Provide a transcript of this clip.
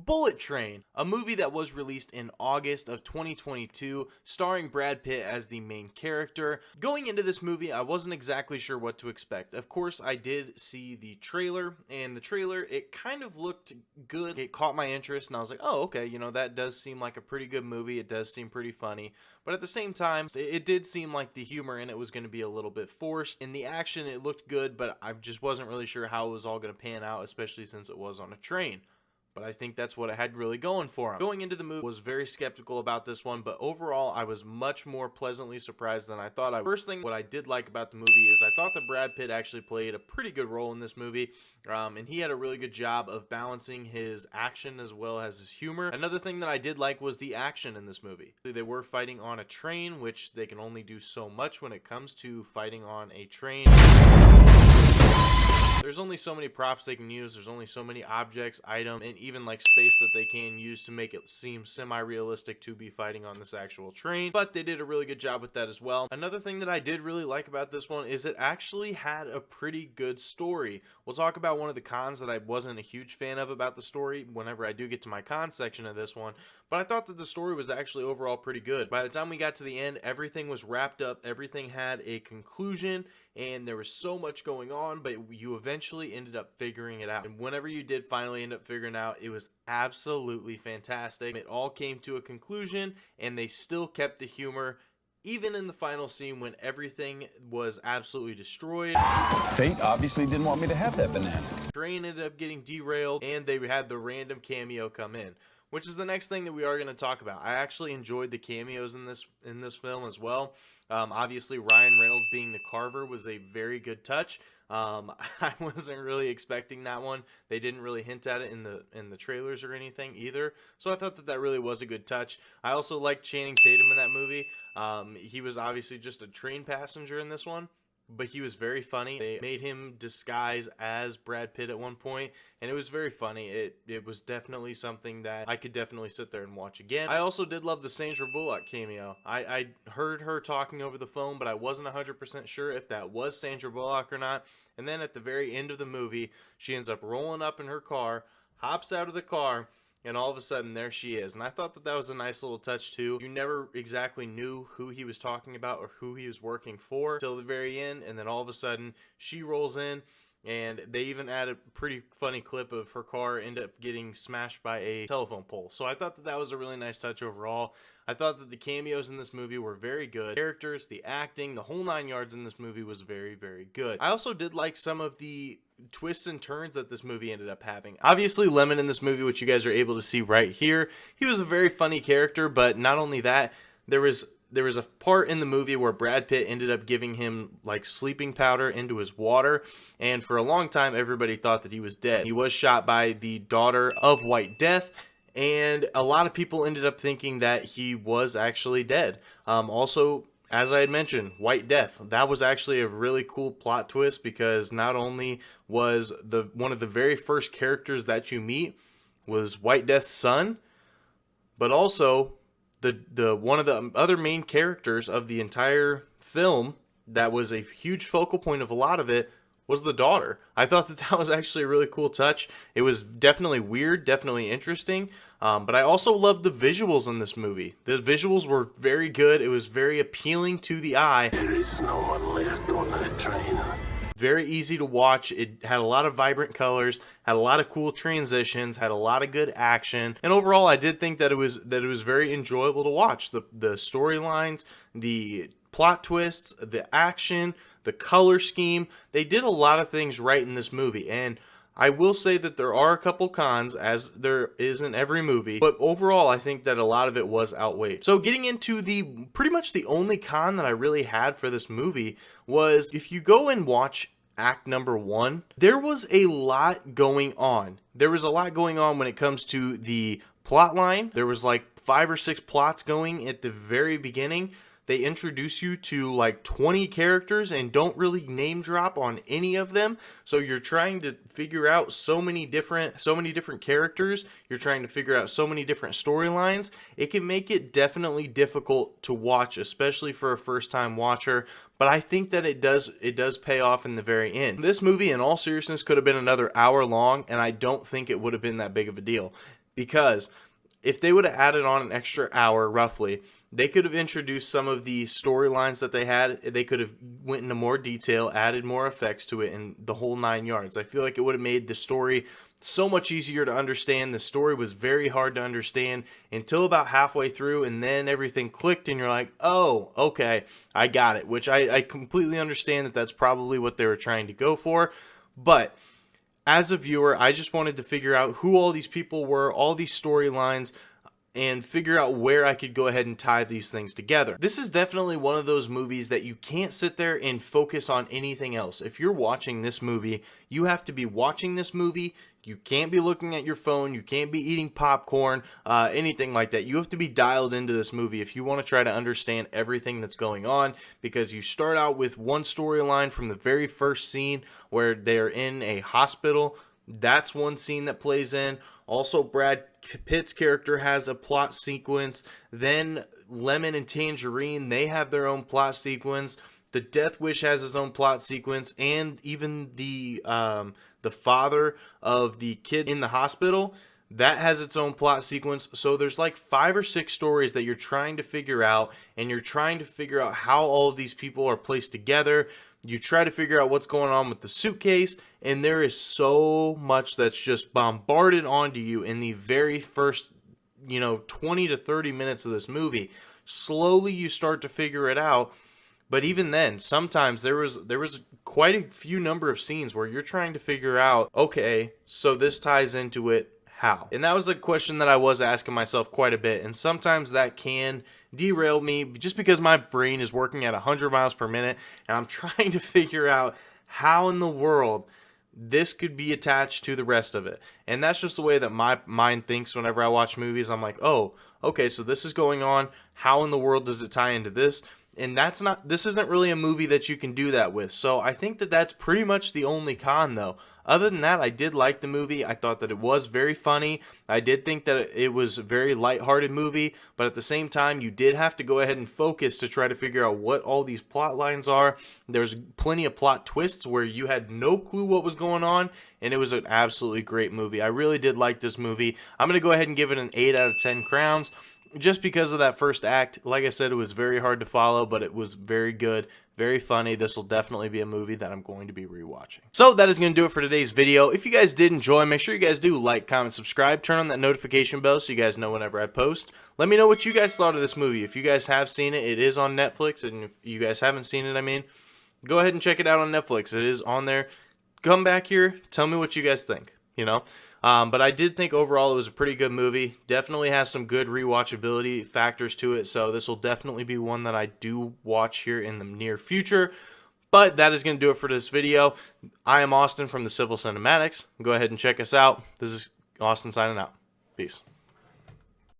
Bullet Train, a movie that was released in August of 2022, starring Brad Pitt as the main character. Going into this movie, I wasn't exactly sure what to expect. Of course, I did see the trailer, and the trailer, it kind of looked good. It caught my interest, and I was like, oh, okay, you know, that does seem like a pretty good movie. It does seem pretty funny. But at the same time, it did seem like the humor in it was going to be a little bit forced. In the action, it looked good, but I just wasn't really sure how it was all going to pan out, especially since it was on a train. But I think that's what it had really going for him. Going into the movie, I was very skeptical about this one, but overall, I was much more pleasantly surprised than I thought I would. First thing, what I did like about the movie is I thought that Brad Pitt actually played a pretty good role in this movie, and he had a really good job of balancing his action as well as his humor. Another thing that I did like was the action in this movie. They were fighting on a train, which they can only do so much when it comes to fighting on a train. There's only so many props they can use, there's only so many objects, items, and even like space that they can use to make it seem semi-realistic to be fighting on this actual train, but they did a really good job with that as well. Another thing that I did really like about this one is it actually had a pretty good story. We'll talk about one of the cons that I wasn't a huge fan of about the story whenever I do get to my con section of this one, but I thought that the story was actually overall pretty good. By the time we got to the end, everything was wrapped up, everything had a conclusion, and there was so much going on, but you eventually ended up figuring it out. And whenever you did finally end up figuring out, it was absolutely fantastic. It all came to a conclusion, and they still kept the humor, even in the final scene when everything was absolutely destroyed. Fate obviously didn't want me to have that banana. The train ended up getting derailed, and they had the random cameo come in, which is the next thing that we are going to talk about. I actually enjoyed the cameos in this film as well. Obviously, Ryan Reynolds being the Carver was a very good touch. I wasn't really expecting that one. They didn't really hint at it in the trailers or anything either. So I thought that really was a good touch. I also liked Channing Tatum in that movie. He was obviously just a train passenger in this one, but he was very funny. They made him disguise as Brad Pitt at one point, and it was very funny. It was definitely something that I could definitely sit there and watch again. I also did love the Sandra Bullock cameo. I heard her talking over the phone, but I wasn't 100% sure if that was Sandra Bullock or not. And then at the very end of the movie, she ends up rolling up in her car, hops out of the car, and all of a sudden, there she is. And I thought that that was a nice little touch, too. You never exactly knew who he was talking about or who he was working for till the very end. And then all of a sudden, she rolls in. And they even add a pretty funny clip of her car end up getting smashed by a telephone pole. So I thought that that was a really nice touch overall. I thought that the cameos in this movie were very good. Characters, the acting, the whole 9 yards in this movie was very, very good. I also did like some of the twists and turns that this movie ended up having. Obviously, Lemon in this movie, which you guys are able to see right here, he was a very funny character, but not only that, there was a part in the movie where Brad Pitt ended up giving him like sleeping powder into his water, and for a long time everybody thought that he was dead. He was shot by the daughter of White Death, and a lot of people ended up thinking that he was actually dead. Also, as I had mentioned, White Death, that was actually a really cool plot twist, because not only was one of the very first characters that you meet was White Death's son, but also the one of the other main characters of the entire film that was a huge focal point of a lot of it was the daughter. I thought that that was actually a really cool touch. It was definitely weird, definitely interesting, but I also loved the visuals in this movie. The visuals were very good. It was very appealing to the eye. There is no one left on that train. Very easy to watch. It had a lot of vibrant colors, had a lot of cool transitions, had a lot of good action, and overall I did think that it was very enjoyable to watch. The storylines, the plot twists, the action, the color scheme, they did a lot of things right in this movie. And I will say that there are a couple cons, as there is in every movie, but overall I think that a lot of it was outweighed. So getting into pretty much the only con that I really had for this movie was, if you go and watch act number 1, there was a lot going on. There was a lot going on when it comes to the plot line. There was like 5 or 6 plots going at the very beginning. They introduce you to like 20 characters and don't really name drop on any of them. So you're trying to figure out so many different characters. You're trying to figure out so many different storylines. It can make it definitely difficult to watch, especially for a first-time watcher. But I think that it does pay off in the very end. This movie, in all seriousness, could have been another hour long, and I don't think it would have been that big of a deal. because if they would have added on an extra hour roughly, they could have introduced some of the storylines that they had. They could have went into more detail, added more effects to it, and the whole 9 yards. I feel like it would have made the story so much easier to understand. The story was very hard to understand until about halfway through, and then everything clicked and you're like, oh, okay, I got it, which I completely understand that that's probably what they were trying to go for. But as a viewer, I just wanted to figure out who all these people were, all these storylines, and figure out where I could go ahead and tie these things together. This is definitely one of those movies that you can't sit there and focus on anything else. If you're watching this movie, you have to be watching this movie. You can't be looking at your phone. You can't be eating popcorn, anything like that. You have to be dialed into this movie if you want to try to understand everything that's going on, because you start out with one storyline from the very first scene where they're in a hospital. That's one scene that plays in. Also, Brad Pitt's character has a plot sequence. Then Lemon and Tangerine, they have their own plot sequence. The Death Wish has his own plot sequence, and even the father of the kid in the hospital, that has its own plot sequence. So there's like 5 or 6 stories that you're trying to figure out, and you're trying to figure out how all of these people are placed together. You try to figure out what's going on with the suitcase, and there is so much that's just bombarded onto you in the very first, 20 to 30 minutes of this movie. Slowly you start to figure it out, but even then, sometimes there was quite a few number of scenes where you're trying to figure out, okay, so this ties into it, how? And that was a question that I was asking myself quite a bit, and sometimes that can derail me just because my brain is working at 100 miles per minute and I'm trying to figure out how in the world this could be attached to the rest of it. And that's just the way that my mind thinks whenever I watch movies. I'm like, oh, okay, so this is going on. How in the world does it tie into this? And this isn't really a movie that you can do that with. So I think that that's pretty much the only con, though. Other than that, I did like the movie. I thought that it was very funny. I did think that it was a very lighthearted movie, but at the same time, you did have to go ahead and focus to try to figure out what all these plot lines are. There's plenty of plot twists where you had no clue what was going on, and it was an absolutely great movie. I really did like this movie. I'm going to go ahead and give it an 8 out of 10 crowns. Just because of that first act. Like I said, it was very hard to follow, but it was very good, very funny. This will definitely be a movie that I'm going to be rewatching. So that is going to do it for today's video. If you guys did enjoy, make sure you guys do like, comment, subscribe, turn on that notification bell so you guys know whenever I post. Let me know what you guys thought of this movie. If you guys have seen it, it is on Netflix, and if you guys haven't seen it, go ahead and check it out on Netflix. It is on there. Come back here, tell me what you guys think, But I did think overall it was a pretty good movie. Definitely has some good rewatchability factors to it. So this will definitely be one that I do watch here in the near future. But that is going to do it for this video. I am Austin from the Civil CinemAddicts. Go ahead and check us out. This is Austin signing out. Peace.